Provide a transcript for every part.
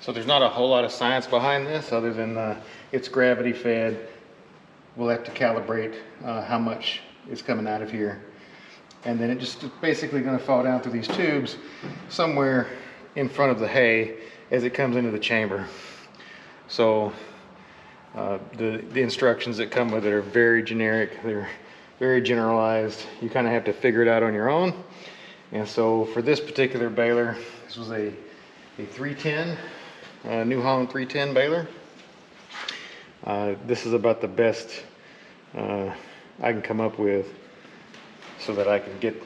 So there's not a whole lot of science behind this other than it's gravity fed. We'll have to calibrate how much is coming out of here. And then it's basically going to fall down through these tubes somewhere in front of the hay as it comes into the chamber. So the instructions that come with it are very generic. They're very generalized. You kind of have to figure it out on your own. And so for this particular baler, this was a 310, New Holland 310 baler. This is about the best I can come up with so that I can get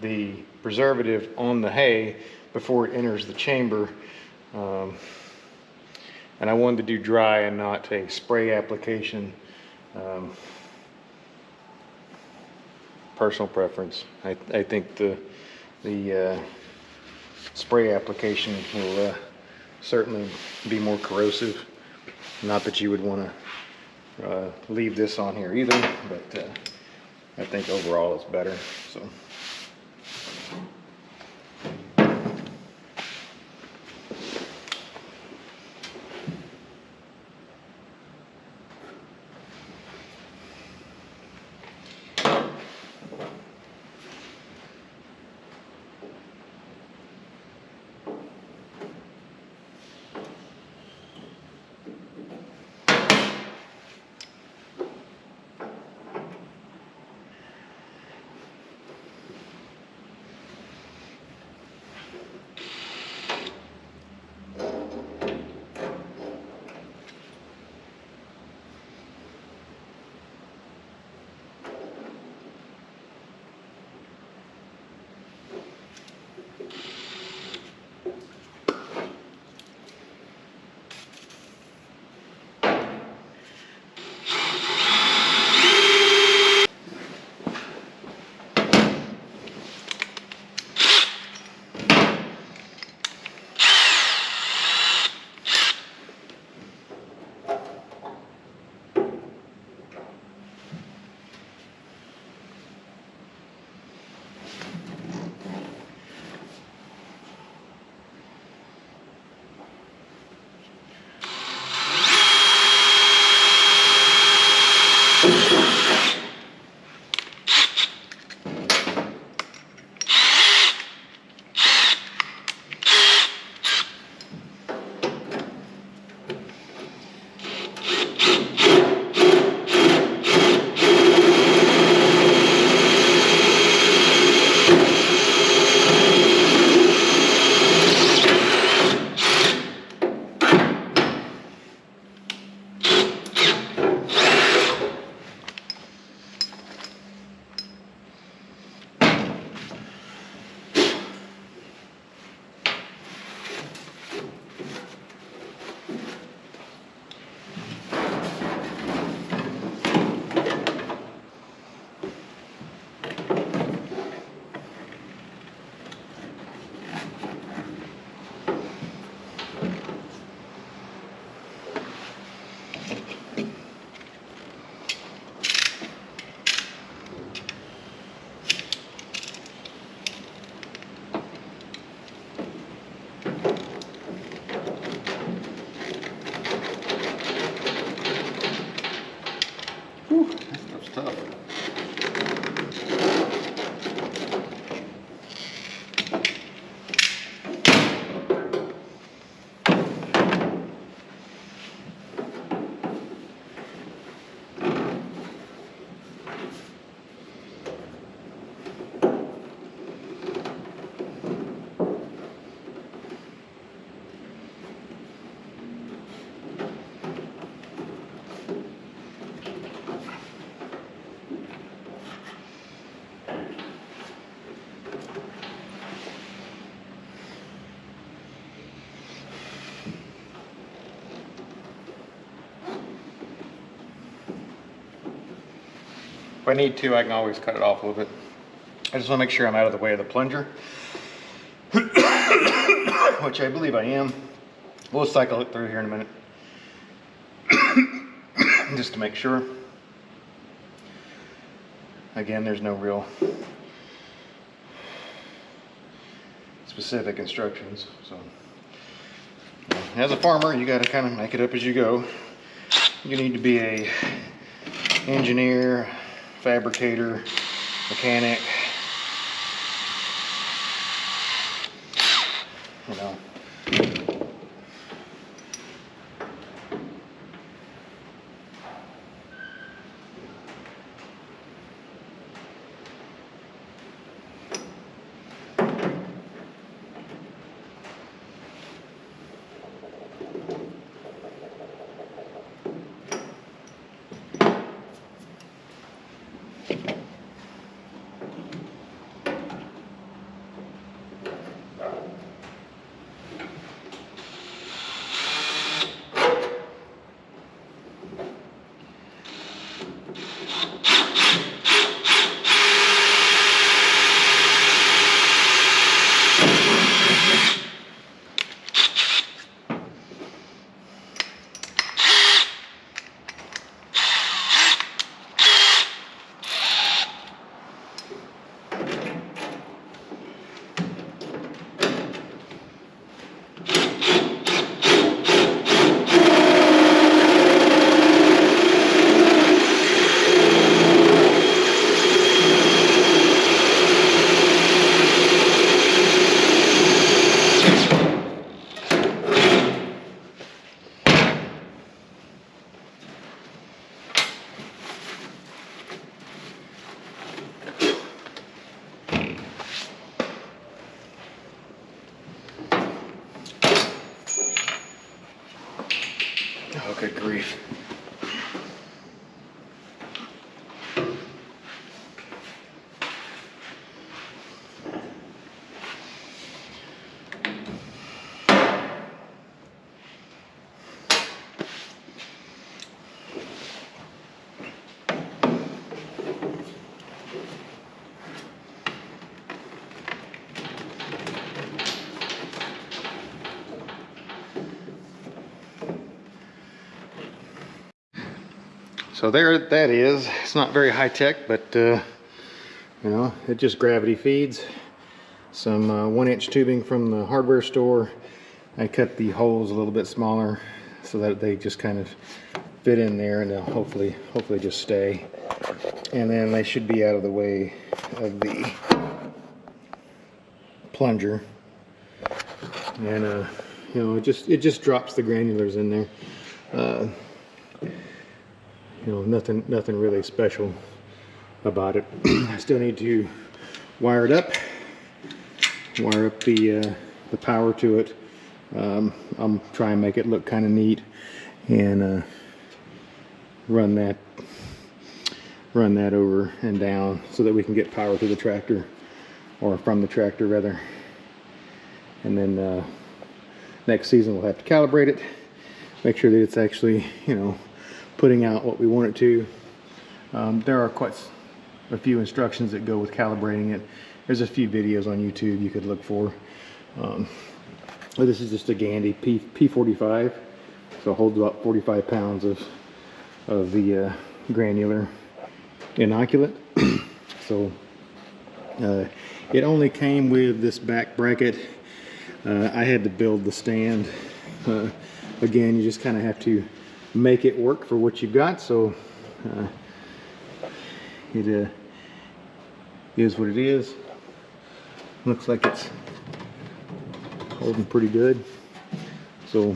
the preservative on the hay before it enters the chamber. And I wanted to do dry and not a spray application. Personal preference. I think the spray application will certainly be more corrosive. Not that you would want to leave this on here either, but I think overall it's better. So. If I need to, I can always cut it off a little bit. I just want to make sure I'm out of the way of the plunger, which I believe I am. We'll cycle it through here in a minute, just to make sure. Again, there's no real specific instructions, so As a farmer, you got to kind of make it up as you go. You need to be a engineer, fabricator, mechanic, you know. Oh, good grief. So there that is. It's not very high tech, but you know, it just gravity feeds. Some 1-inch tubing from the hardware store. I cut the holes a little bit smaller so that they just kind of fit in there, and they'll hopefully just stay. And then they should be out of the way of the plunger. And you know, it just drops the granulars in there. You know, nothing really special about it. I still need to wire it up, wire up the power to it. I'm trying to make it look kind of neat, and run that over and down so that we can get power to the tractor, or from the tractor rather. And then next season we'll have to calibrate it, make sure that it's actually, you know, putting out what we want it to. There are quite a few instructions that go with calibrating it. There's a few videos on YouTube you could look for. But this is just a Ganndy P45, so it holds about 45 pounds of the granular inoculant. So it only came with this back bracket. I had to build the stand. Again, you just kind of have to make it work for what you've got. So it is what it is. Looks like it's holding pretty good. So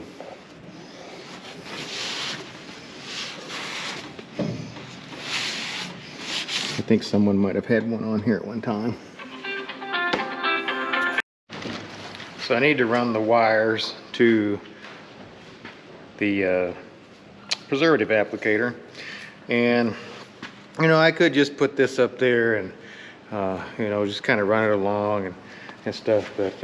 I think someone might have had one on here at one time. So I need to run the wires to the preservative applicator, and you know, I could just put this up there and you know, just kind of run it along and stuff, but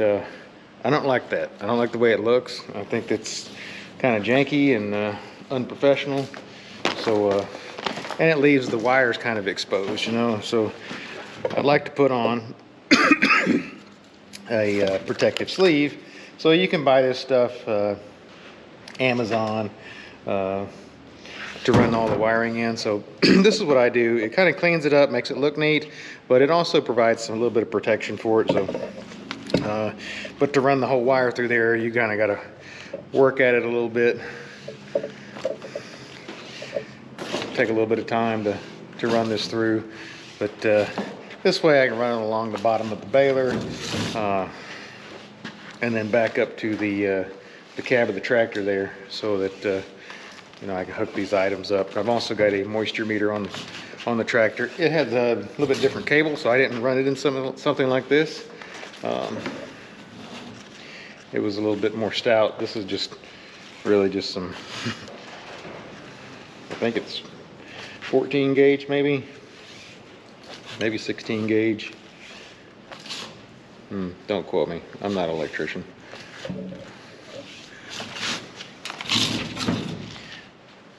I don't like that. I don't like the way it looks. I think it's kind of janky and unprofessional. So and it leaves the wires kind of exposed, you know. So I'd like to put on a protective sleeve. So you can buy this stuff Amazon to run all the wiring in. So this is what I do. It kind of cleans it up, makes it look neat, but it also provides a little bit of protection for it. So but to run the whole wire through there, you kind of got to work at it a little bit. Take a little bit of time to run this through, but this way I can run it along the bottom of the baler, and then back up to the cab of the tractor there, so that you know, I can hook these items up. I've also got a moisture meter on the tractor. It has a little bit different cable, so I didn't run it in something like this. It was a little bit more stout. This is just really just some I think it's 14 gauge, maybe 16 gauge. Don't quote me, I'm not an electrician.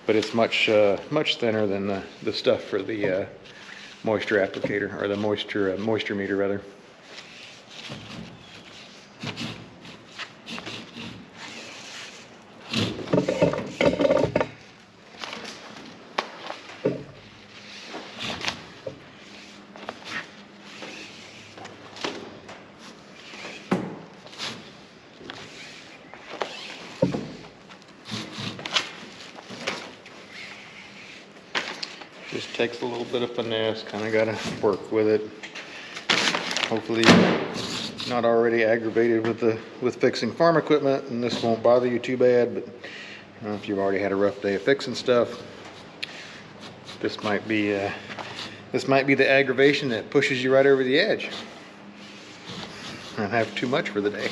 But it's much thinner than the stuff for the moisture applicator, or the moisture meter rather. Just takes a little bit of finesse, kind of got to work with it. Hopefully you're not already aggravated with fixing farm equipment, and this won't bother you too bad. But if you've already had a rough day of fixing stuff, this might be the aggravation that pushes you right over the edge and have too much for the day.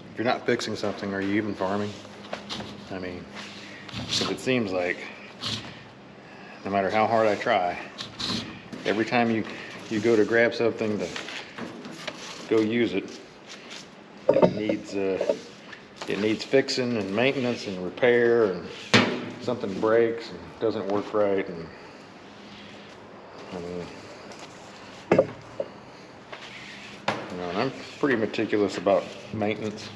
If you're not fixing something, are you even farming? I mean, because it seems like no matter how hard I try, every time you go to grab something to go use it, it needs fixing and maintenance and repair, and something breaks and doesn't work right, and I mean, you know, and I'm pretty meticulous about maintenance.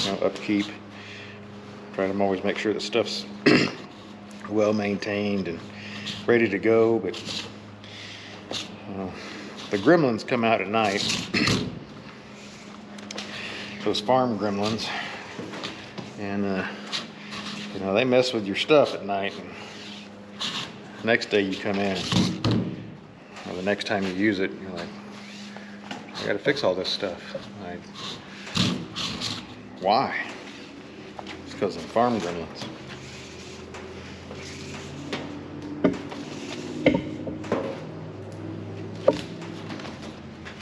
You know, upkeep. Try to always make sure that stuff's well maintained and ready to go. But the gremlins come out at night. Those farm gremlins, and you know, they mess with your stuff at night. And the next day you come in, or the next time you use it, you're like, I gotta fix all this stuff. Why? It's because of farm gremlins.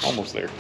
Almost there.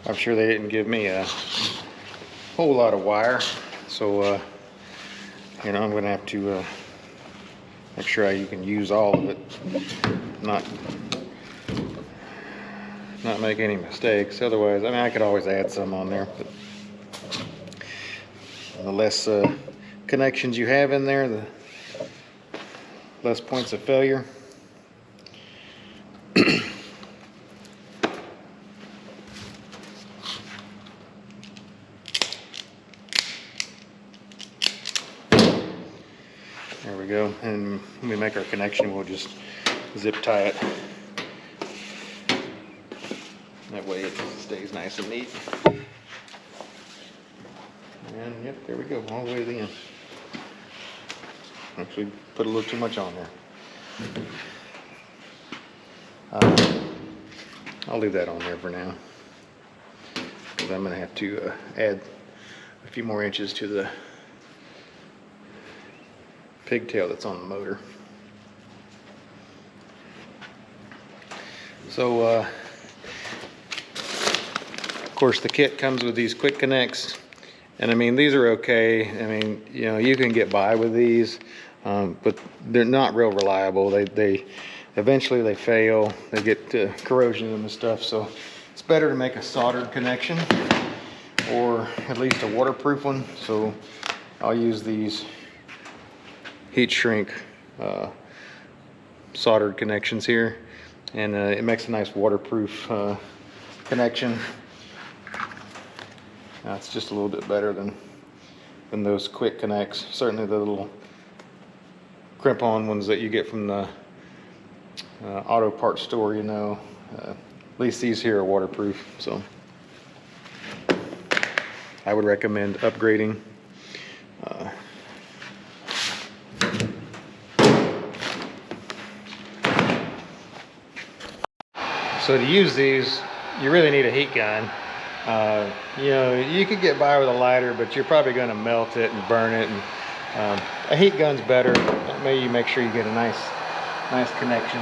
I'm sure they didn't give me a whole lot of wire, so you know, I'm gonna have to make sure you can use all of it, not make any mistakes. Otherwise, I mean, I could always add some on there, but the less connections you have in there, the less points of failure. There we go, and when we make our connection, we'll just zip tie it. That way it stays nice and neat. And yep, there we go, all the way to the end. Actually, put a little too much on there. I'll leave that on there for now, because I'm going to have to add a few more inches to the pigtail that's on the motor. So of course the kit comes with these quick connects, and I mean these are okay. I mean, you know, you can get by with these, but they're not real reliable. They eventually they fail. They get corrosion in them and stuff. So it's better to make a soldered connection, or at least a waterproof one. So I'll use these heat shrink soldered connections here, and it makes a nice waterproof connection. It's just a little bit better than those quick connects. Certainly the little crimp-on ones that you get from the auto parts store, you know, at least these here are waterproof. So I would recommend upgrading. So to use these, you really need a heat gun. You know, you could get by with a lighter, but you're probably going to melt it and burn it. And a heat gun's better. Maybe you make sure you get a nice connection.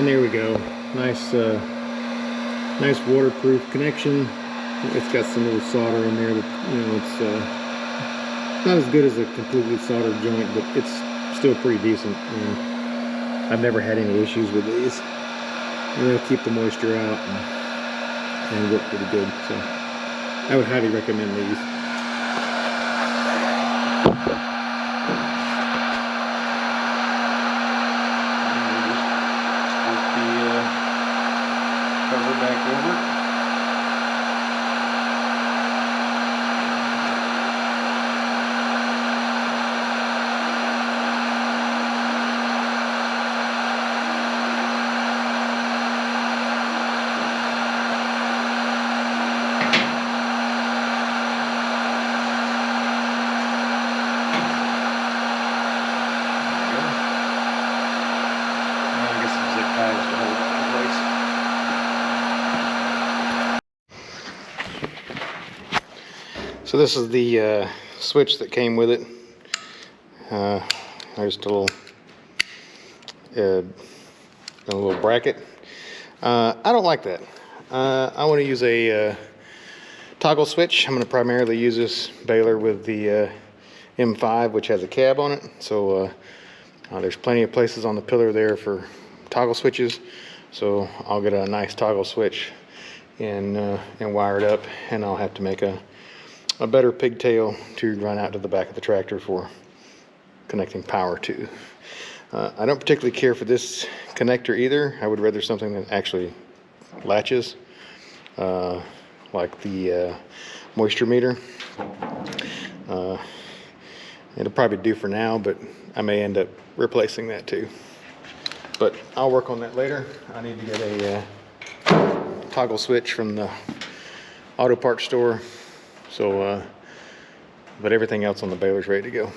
And there we go. Nice, nice waterproof connection. It's got some little solder in there, but you know, it's not as good as a completely soldered joint, but it's still pretty decent. And I've never had any issues with these. And they'll keep the moisture out and work pretty good. So I would highly recommend these. Cover back over. So this is the switch that came with it. There's a little bracket. I don't like that. I want to use a toggle switch. I'm going to primarily use this baler with the M5, which has a cab on it. So there's plenty of places on the pillar there for toggle switches. So I'll get a nice toggle switch and wire it up, and I'll have to make a better pigtail to run out to the back of the tractor for connecting power to. I don't particularly care for this connector either. I would rather something that actually latches, like the moisture meter. It'll probably do for now, but I may end up replacing that too. But I'll work on that later. I need to get a toggle switch from the auto parts store. So, but everything else on the baler's ready to go.